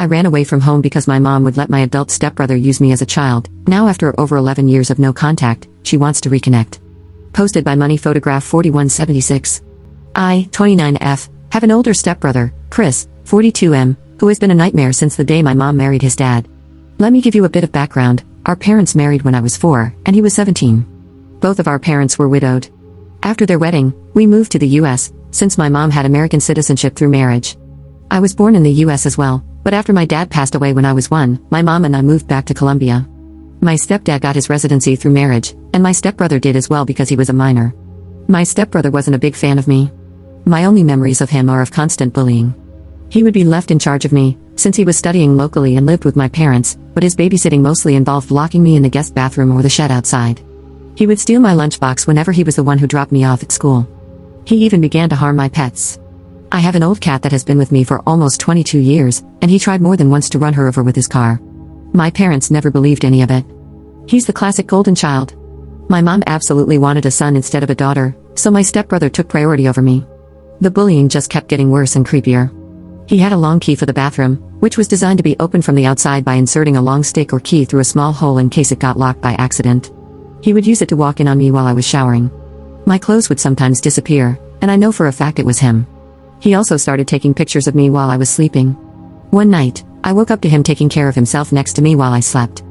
I ran away from home because my mom would let my adult stepbrother use me as a child. Now after over 11 years of no contact, she wants to reconnect. Posted by Money Photograph 4176. I, 29F, have an older stepbrother, Chris, 42M, who has been a nightmare since the day my mom married his dad. Let me give you a bit of background. Our parents married when I was 4, and he was 17. Both of our parents were widowed. After their wedding, we moved to the US, since my mom had American citizenship through marriage. I was born in the US as well, but after my dad passed away when I was 1, my mom and I moved back to Colombia. My stepdad got his residency through marriage, and my stepbrother did as well because he was a minor. My stepbrother wasn't a big fan of me. My only memories of him are of constant bullying. He would be left in charge of me, since he was studying locally and lived with my parents, but his babysitting mostly involved locking me in the guest bathroom or the shed outside. He would steal my lunchbox whenever he was the one who dropped me off at school. He even began to harm my pets. I have an old cat that has been with me for almost 22 years, and he tried more than once to run her over with his car. My parents never believed any of it. He's the classic golden child. My mom absolutely wanted a son instead of a daughter, so my stepbrother took priority over me. The bullying just kept getting worse and creepier. He had a long key for the bathroom, which was designed to be opened from the outside by inserting a long stick or key through a small hole in case it got locked by accident. He would use it to walk in on me while I was showering. My clothes would sometimes disappear, and I know for a fact it was him. He also started taking pictures of me while I was sleeping. One night, I woke up to him taking care of himself next to me while I slept.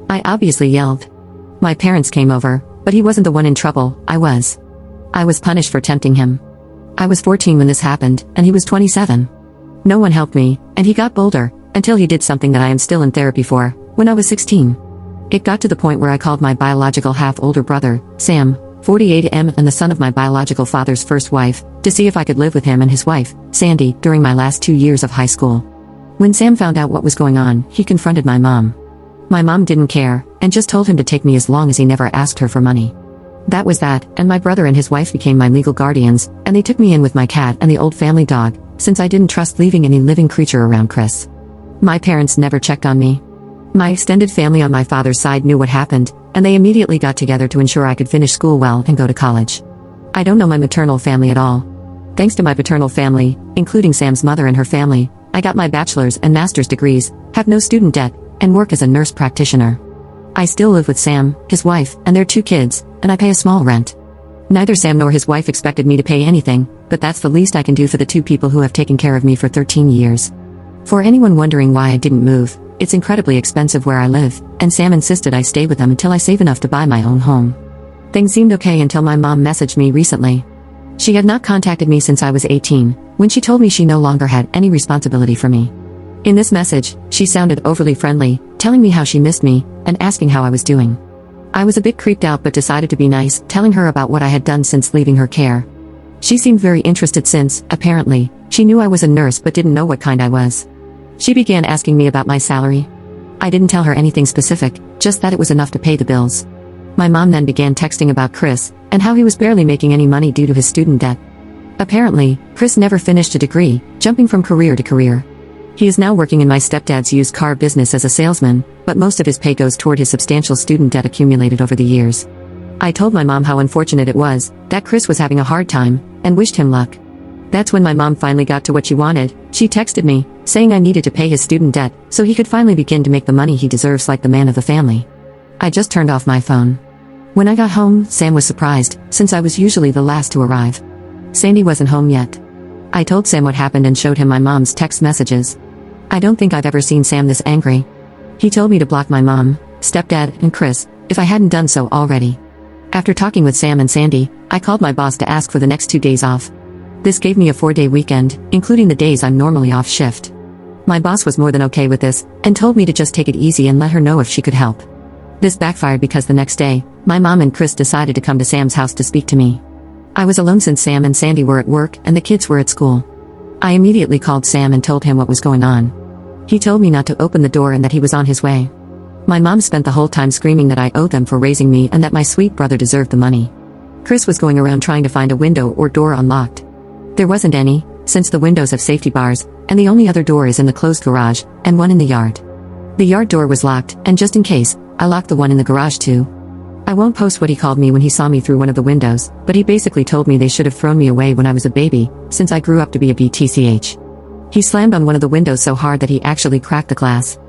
I obviously yelled. My parents came over, but he wasn't the one in trouble, I was. I was punished for tempting him. I was 14 when this happened, and he was 27. No one helped me, and he got bolder, until he did something that I am still in therapy for, when I was 16. It got to the point where I called my biological half-older brother, Sam, 48M and the son of my biological father's first wife, to see if I could live with him and his wife, Sandy, during my last 2 years of high school. When Sam found out what was going on, he confronted my mom. My mom didn't care, and just told him to take me as long as he never asked her for money. That was that, and my brother and his wife became my legal guardians, and they took me in with my cat and the old family dog, since I didn't trust leaving any living creature around Chris. My parents never checked on me. My extended family on my father's side knew what happened, and they immediately got together to ensure I could finish school well and go to college. I don't know my maternal family at all. Thanks to my paternal family, including Sam's mother and her family, I got my bachelor's and master's degrees, have no student debt, and work as a nurse practitioner. I still live with Sam, his wife, and their 2 kids, and I pay a small rent. Neither Sam nor his wife expected me to pay anything, but that's the least I can do for the 2 people who have taken care of me for 13 years. For anyone wondering why I didn't move, it's incredibly expensive where I live, and Sam insisted I stay with them until I save enough to buy my own home. Things seemed okay until my mom messaged me recently. She had not contacted me since I was 18, when she told me she no longer had any responsibility for me. In this message, she sounded overly friendly, telling me how she missed me, and asking how I was doing. I was a bit creeped out but decided to be nice, telling her about what I had done since leaving her care. She seemed very interested since, apparently, she knew I was a nurse but didn't know what kind I was. She began asking me about my salary. I didn't tell her anything specific, just that it was enough to pay the bills. My mom then began texting about Chris, and how he was barely making any money due to his student debt. Apparently, Chris never finished a degree, jumping from career to career. He is now working in my stepdad's used car business as a salesman, but most of his pay goes toward his substantial student debt accumulated over the years. I told my mom how unfortunate it was, that Chris was having a hard time, and wished him luck. That's when my mom finally got to what she wanted. She texted me, saying I needed to pay his student debt, so he could finally begin to make the money he deserves like the man of the family. I just turned off my phone. When I got home, Sam was surprised, since I was usually the last to arrive. Sandy wasn't home yet. I told Sam what happened and showed him my mom's text messages. I don't think I've ever seen Sam this angry. He told me to block my mom, stepdad, and Chris, if I hadn't done so already. After talking with Sam and Sandy, I called my boss to ask for the next 2 days off. This gave me a 4-day weekend, including the days I'm normally off shift. My boss was more than okay with this, and told me to just take it easy and let her know if she could help. This backfired because the next day, my mom and Chris decided to come to Sam's house to speak to me. I was alone since Sam and Sandy were at work and the kids were at school. I immediately called Sam and told him what was going on. He told me not to open the door and that he was on his way. My mom spent the whole time screaming that I owed them for raising me and that my sweet brother deserved the money. Chris was going around trying to find a window or door unlocked. There wasn't any, since the windows have safety bars, and the only other door is in the closed garage, and one in the yard. The yard door was locked, and just in case, I locked the one in the garage too. I won't post what he called me when he saw me through one of the windows, but he basically told me they should have thrown me away when I was a baby, since I grew up to be a BTCH. He slammed on one of the windows so hard that he actually cracked the glass.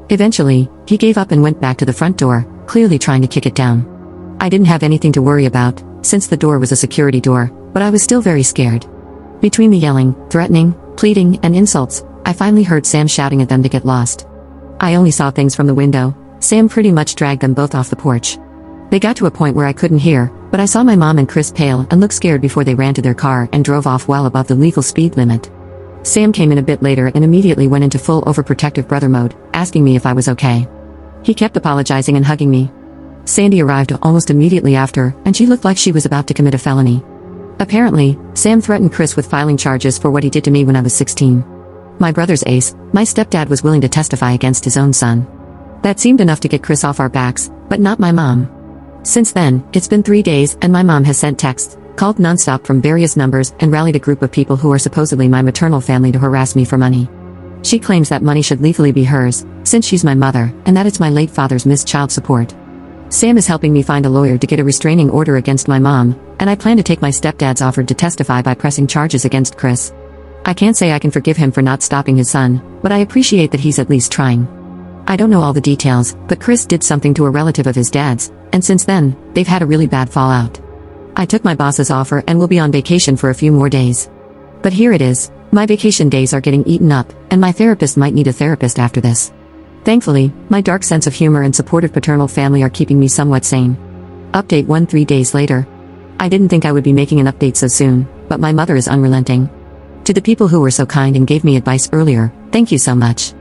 Eventually, he gave up and went back to the front door, clearly trying to kick it down. I didn't have anything to worry about, since the door was a security door, but I was still very scared. Between the yelling, threatening, pleading, and insults, I finally heard Sam shouting at them to get lost. I only saw things from the window. Sam pretty much dragged them both off the porch. They got to a point where I couldn't hear, but I saw my mom and Chris pale and look scared before they ran to their car and drove off well above the legal speed limit. Sam came in a bit later and immediately went into full overprotective brother mode, asking me if I was okay. He kept apologizing and hugging me. Sandy arrived almost immediately after, and she looked like she was about to commit a felony. Apparently, Sam threatened Chris with filing charges for what he did to me when I was 16. My brother's ace, my stepdad, was willing to testify against his own son. That seemed enough to get Chris off our backs, but not my mom. Since then, it's been 3 days and my mom has sent texts, called nonstop from various numbers, and rallied a group of people who are supposedly my maternal family to harass me for money. She claims that money should legally be hers, since she's my mother, and that it's my late father's missed child support. Sam is helping me find a lawyer to get a restraining order against my mom, and I plan to take my stepdad's offer to testify by pressing charges against Chris. I can't say I can forgive him for not stopping his son, but I appreciate that he's at least trying. I don't know all the details, but Chris did something to a relative of his dad's, and since then, they've had a really bad fallout. I took my boss's offer and will be on vacation for a few more days. But here it is, my vacation days are getting eaten up, and my therapist might need a therapist after this. Thankfully, my dark sense of humor and supportive paternal family are keeping me somewhat sane. Update 1 3 days later. I didn't think I would be making an update so soon, but my mother is unrelenting. To the people who were so kind and gave me advice earlier, thank you so much.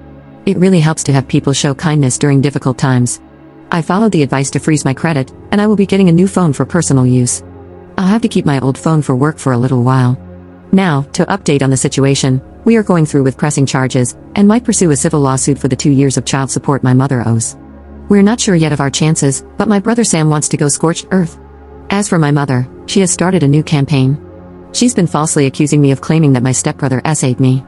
It really helps to have people show kindness during difficult times. I followed the advice to freeze my credit, and I will be getting a new phone for personal use. I'll have to keep my old phone for work for a little while. Now, to update on the situation, we are going through with pressing charges, and might pursue a civil lawsuit for the 2 years of child support my mother owes. We're not sure yet of our chances, but my brother Sam wants to go scorched earth. As for my mother, she has started a new campaign. She's been falsely accusing me of claiming that my stepbrother SA'd me.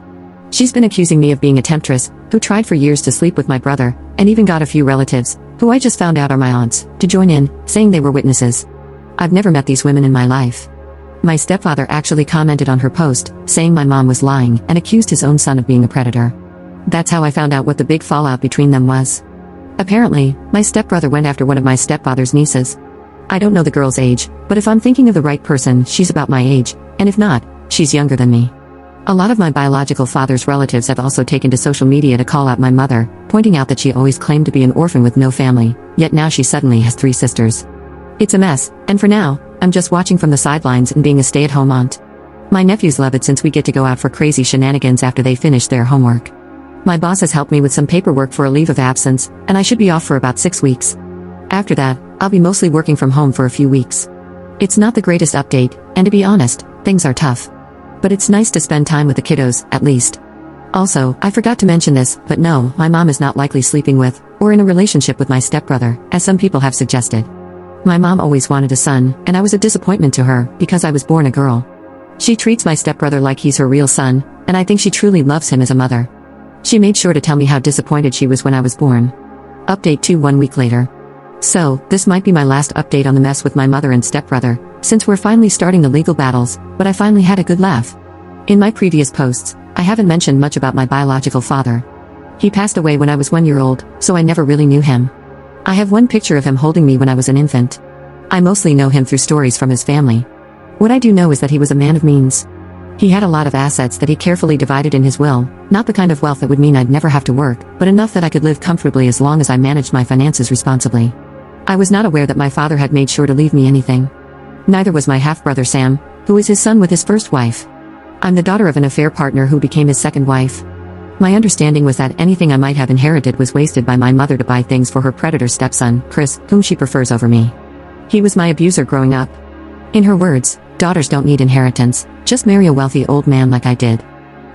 She's been accusing me of being a temptress, who tried for years to sleep with my brother, and even got a few relatives, who I just found out are my aunts, to join in, saying they were witnesses. I've never met these women in my life. My stepfather actually commented on her post, saying my mom was lying, and accused his own son of being a predator. That's how I found out what the big fallout between them was. Apparently, my stepbrother went after one of my stepfather's nieces. I don't know the girl's age, but if I'm thinking of the right person, she's about my age, and if not, she's younger than me. A lot of my biological father's relatives have also taken to social media to call out my mother, pointing out that she always claimed to be an orphan with no family, yet now she suddenly has 3 sisters. It's a mess, and for now, I'm just watching from the sidelines and being a stay-at-home aunt. My nephews love it since we get to go out for crazy shenanigans after they finish their homework. My boss has helped me with some paperwork for a leave of absence, and I should be off for about 6 weeks. After that, I'll be mostly working from home for a few weeks. It's not the greatest update, and to be honest, things are tough. But it's nice to spend time with the kiddos, at least. Also, I forgot to mention this, but no, my mom is not likely sleeping with, or in a relationship with my stepbrother, as some people have suggested. My mom always wanted a son, and I was a disappointment to her, because I was born a girl. She treats my stepbrother like he's her real son, and I think she truly loves him as a mother. She made sure to tell me how disappointed she was when I was born. Update 2 1 week later. So, this might be my last update on the mess with my mother and stepbrother, since we're finally starting the legal battles, but I finally had a good laugh. In my previous posts, I haven't mentioned much about my biological father. He passed away when I was 1 year old, so I never really knew him. I have one picture of him holding me when I was an infant. I mostly know him through stories from his family. What I do know is that he was a man of means. He had a lot of assets that he carefully divided in his will, not the kind of wealth that would mean I'd never have to work, but enough that I could live comfortably as long as I managed my finances responsibly. I was not aware that my father had made sure to leave me anything. Neither was my half-brother Sam, who is his son with his first wife. I'm the daughter of an affair partner who became his second wife. My understanding was that anything I might have inherited was wasted by my mother to buy things for her predator stepson, Chris, whom she prefers over me. He was my abuser growing up. In her words, daughters don't need inheritance, just marry a wealthy old man like I did.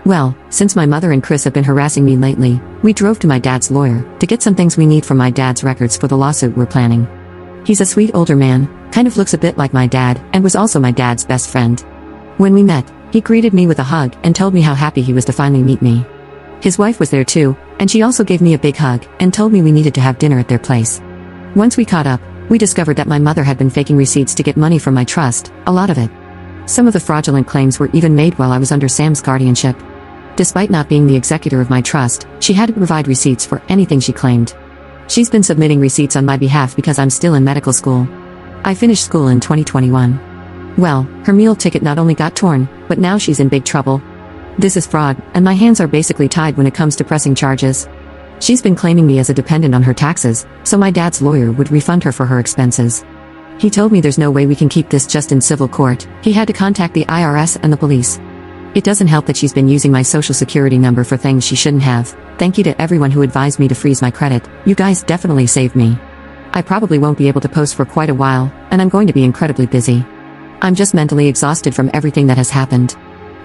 Well, since my mother and Chris have been harassing me lately, we drove to my dad's lawyer to get some things we need from my dad's records for the lawsuit we're planning. He's a sweet older man, kind of looks a bit like my dad, and was also my dad's best friend. When we met, he greeted me with a hug and told me how happy he was to finally meet me. His wife was there too, and she also gave me a big hug and told me we needed to have dinner at their place. Once we caught up, we discovered that my mother had been faking receipts to get money from my trust, a lot of it. Some of the fraudulent claims were even made while I was under Sam's guardianship. Despite not being the executor of my trust, she had to provide receipts for anything she claimed. She's been submitting receipts on my behalf because I'm still in medical school. I finished school in 2021. Well, her meal ticket not only got torn, but now she's in big trouble. This is fraud, and my hands are basically tied when it comes to pressing charges. She's been claiming me as a dependent on her taxes, so my dad's lawyer would refund her for her expenses. He told me there's no way we can keep this just in civil court. He had to contact the IRS and the police. It doesn't help that she's been using my social security number for things she shouldn't have. Thank you to everyone who advised me to freeze my credit. You guys definitely saved me. I probably won't be able to post for quite a while, and I'm going to be incredibly busy. I'm just mentally exhausted from everything that has happened.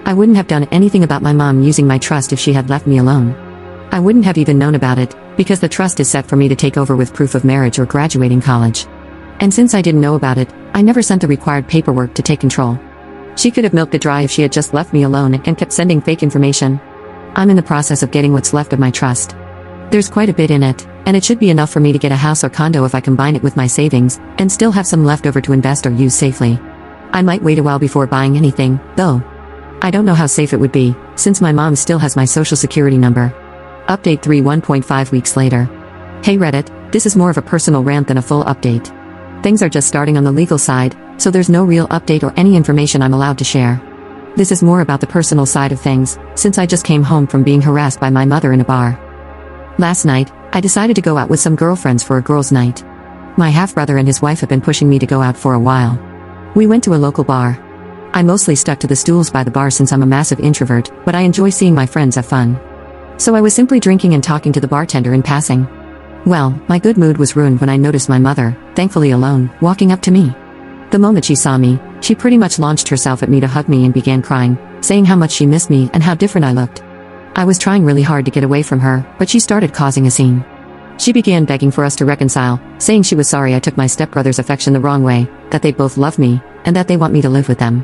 I wouldn't have done anything about my mom using my trust if she had left me alone. I wouldn't have even known about it, because the trust is set for me to take over with proof of marriage or graduating college. And since I didn't know about it, I never sent the required paperwork to take control. She could have milked it dry if she had just left me alone and kept sending fake information. I'm in the process of getting what's left of my trust. There's quite a bit in it, and it should be enough for me to get a house or condo if I combine it with my savings, and still have some left over to invest or use safely. I might wait a while before buying anything, though. I don't know how safe it would be, since my mom still has my social security number. Update 3 1.5 weeks later. Hey Reddit, this is more of a personal rant than a full update. Things are just starting on the legal side, so there's no real update or any information I'm allowed to share. This is more about the personal side of things, since I just came home from being harassed by my mother in a bar. Last night, I decided to go out with some girlfriends for a girls' night. My half-brother and his wife have been pushing me to go out for a while. We went to a local bar. I mostly stuck to the stools by the bar since I'm a massive introvert, but I enjoy seeing my friends have fun. So I was simply drinking and talking to the bartender in passing. Well, my good mood was ruined when I noticed my mother, thankfully alone, walking up to me. The moment she saw me, she pretty much launched herself at me to hug me and began crying, saying how much she missed me and how different I looked. I was trying really hard to get away from her, but she started causing a scene. She began begging for us to reconcile, saying she was sorry I took my stepbrother's affection the wrong way, that they both love me, and that they want me to live with them.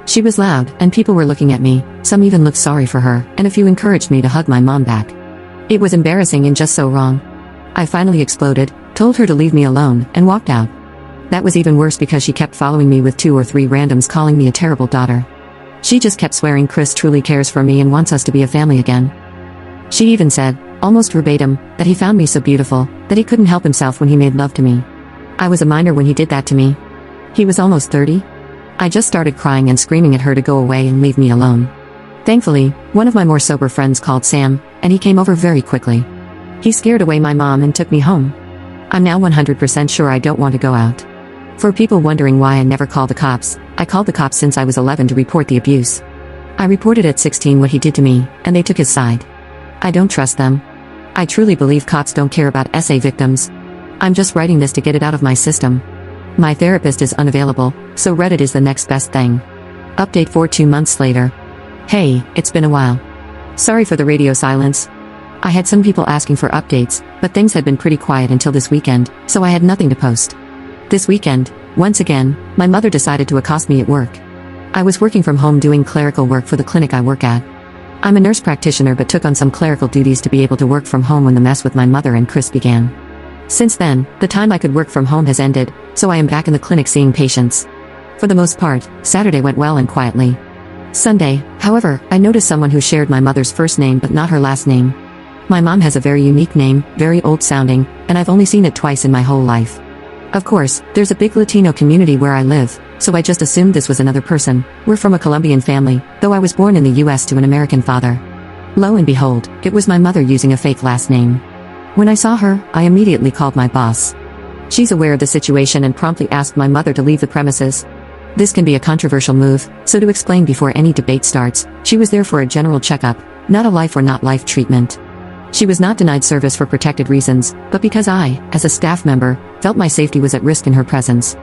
She was loud, and people were looking at me, some even looked sorry for her, and a few encouraged me to hug my mom back. It was embarrassing and just so wrong. I finally exploded, told her to leave me alone, and walked out. That was even worse because she kept following me with 2 or 3 randoms calling me a terrible daughter. She just kept swearing Chris truly cares for me and wants us to be a family again. She even said, almost verbatim, that he found me so beautiful, that he couldn't help himself when he made love to me. I was a minor when he did that to me. He was almost 30. I just started crying and screaming at her to go away and leave me alone. Thankfully, one of my more sober friends called Sam, and he came over very quickly. He scared away my mom and took me home. I'm now 100% sure I don't want to go out. For people wondering why I never called the cops, I called the cops since I was 11 to report the abuse. I reported at 16 what he did to me, and they took his side. I don't trust them. I truly believe cops don't care about SA victims. I'm just writing this to get it out of my system. My therapist is unavailable, so Reddit is the next best thing. Update for 2 months later. Hey, it's been a while. Sorry for the radio silence. I had some people asking for updates, but things had been pretty quiet until this weekend, so I had nothing to post. This weekend, once again, my mother decided to accost me at work. I was working from home doing clerical work for the clinic I work at. I'm a nurse practitioner but took on some clerical duties to be able to work from home when the mess with my mother and Chris began. Since then, the time I could work from home has ended, so I am back in the clinic seeing patients. For the most part, Saturday went well and quietly. Sunday, however, I noticed someone who shared my mother's first name but not her last name. My mom has a very unique name, very old-sounding, and I've only seen it twice in my whole life. Of course, there's a big Latino community where I live, so I just assumed this was another person. We're from a Colombian family, though I was born in the US to an American father. Lo and behold, it was my mother using a fake last name. When I saw her, I immediately called my boss. She's aware of the situation and promptly asked my mother to leave the premises. This can be a controversial move, so to explain before any debate starts, she was there for a general checkup, not a life or not life treatment. She was not denied service for protected reasons, but because I, as a staff member, felt my safety was at risk in her presence.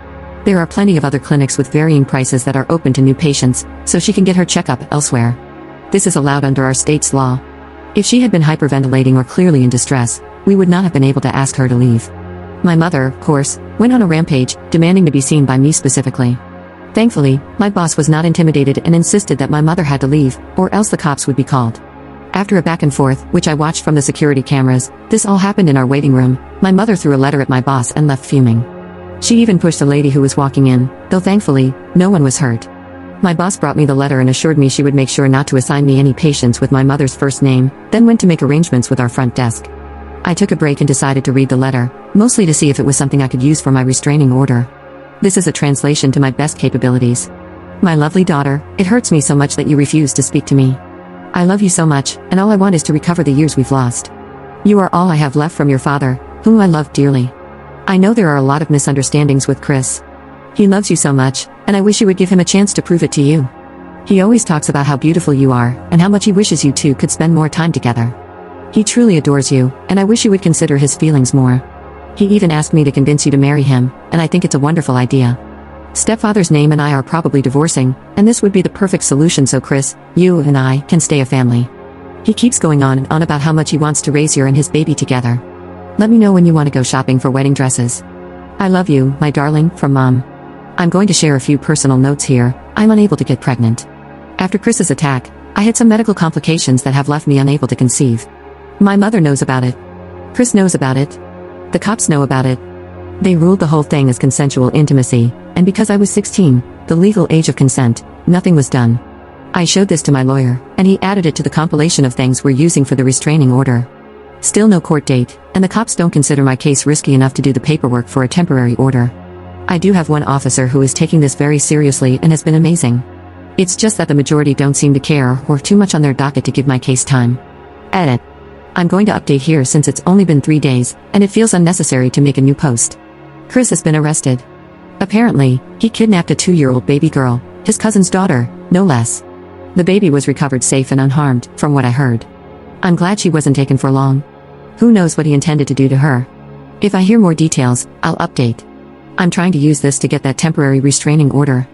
There are plenty of other clinics with varying prices that are open to new patients, so she can get her checkup elsewhere. This is allowed under our state's law. If she had been hyperventilating or clearly in distress, we would not have been able to ask her to leave. My mother, of course, went on a rampage, demanding to be seen by me specifically. Thankfully, my boss was not intimidated and insisted that my mother had to leave, or else the cops would be called. After a back and forth, which I watched from the security cameras, this all happened in our waiting room. My mother threw a letter at my boss and left fuming. She even pushed a lady who was walking in, though thankfully, no one was hurt. My boss brought me the letter and assured me she would make sure not to assign me any patients with my mother's first name, then went to make arrangements with our front desk. I took a break and decided to read the letter, mostly to see if it was something I could use for my restraining order. This is a translation to my best capabilities. My lovely daughter, it hurts me so much that you refuse to speak to me. I love you so much, and all I want is to recover the years we've lost. You are all I have left from your father, whom I love dearly. I know there are a lot of misunderstandings with Chris. He loves you so much, and I wish you would give him a chance to prove it to you. He always talks about how beautiful you are, and how much he wishes you two could spend more time together. He truly adores you, and I wish you would consider his feelings more. He even asked me to convince you to marry him, and I think it's a wonderful idea. Stepfather's name and I are probably divorcing, and this would be the perfect solution so Chris, you and I can stay a family. He keeps going on and on about how much he wants to raise you and his baby together. Let me know when you want to go shopping for wedding dresses. I love you, my darling, from Mom. I'm going to share a few personal notes here. I'm unable to get pregnant. After Chris's attack, I had some medical complications that have left me unable to conceive. My mother knows about it. Chris knows about it. The cops know about it. They ruled the whole thing as consensual intimacy, and because I was 16, the legal age of consent, nothing was done. I showed this to my lawyer, and he added it to the compilation of things we're using for the restraining order. Still no court date, and the cops don't consider my case risky enough to do the paperwork for a temporary order. I do have one officer who is taking this very seriously and has been amazing. It's just that the majority don't seem to care or have too much on their docket to give my case time. Edit. I'm going to update here since it's only been 3 days, and it feels unnecessary to make a new post. Chris has been arrested. Apparently, he kidnapped a 2-year-old baby girl, his cousin's daughter, no less. The baby was recovered safe and unharmed, from what I heard. I'm glad she wasn't taken for long. Who knows what he intended to do to her? If I hear more details, I'll update. I'm trying to use this to get that temporary restraining order.